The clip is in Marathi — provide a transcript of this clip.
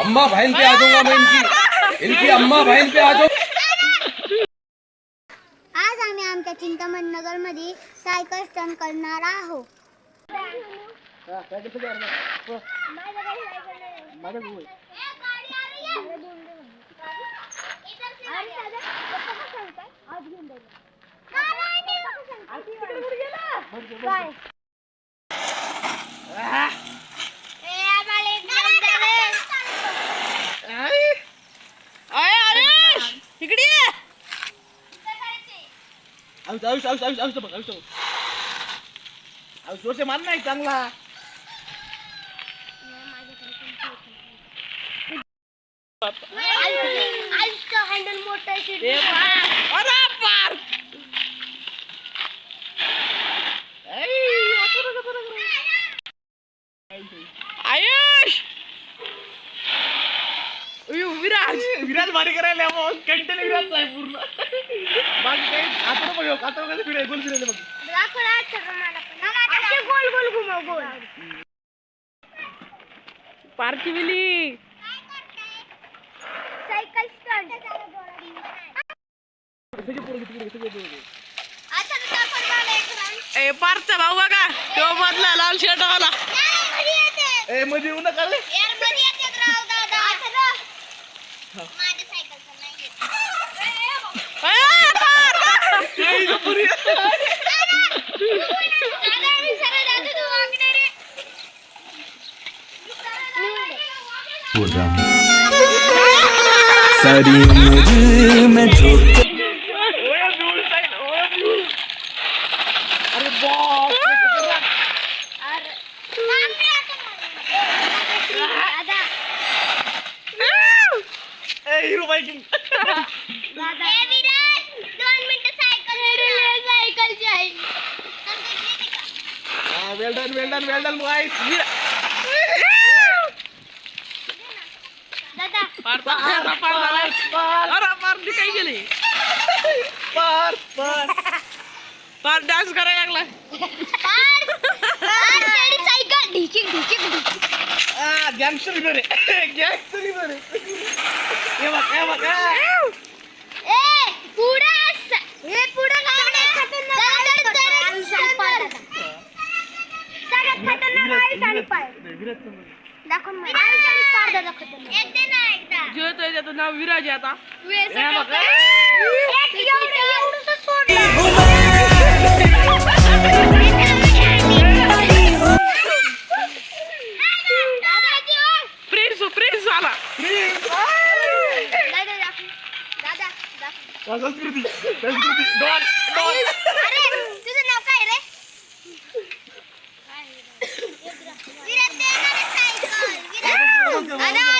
अम्मा बहन पे आ जाऊंगा मैं, इनकी अम्मा बहन पे आ जाऊंगा। आज आम्ही आमच्या चिंतामण नगर मध्ये सायकल स्टंट करणार आहोत. जोरसे मान नाही चांगला. हँडल मोठा आयुष विराज भारी करायला कंटेन विराज आहे पूर्ण. बाकी काही आता बघ आता कसं फिराय गोल फिरायला बघ. गोल गोल घुमव गोल. पार्टी मिली सायकल स्टंट. ए पार्कचा भाऊ बघा तो बदला लाल शर्ट वाला. ए मध्ये येऊ नका रे. सारी उम्र में झोंक. अरे बाप हिरो बाइकिंग. वेल डन बॉयज. पार्टी काय गेली पार डान्स करायला लागला. गँगस्टर हिरो रे. गँगस्टर हिरो रे. हे बघ त्याचं नाव विराज आहे आता. प्रिन्स आला. संस्कृती डॉन. तुझं नाव काय रे? विराज.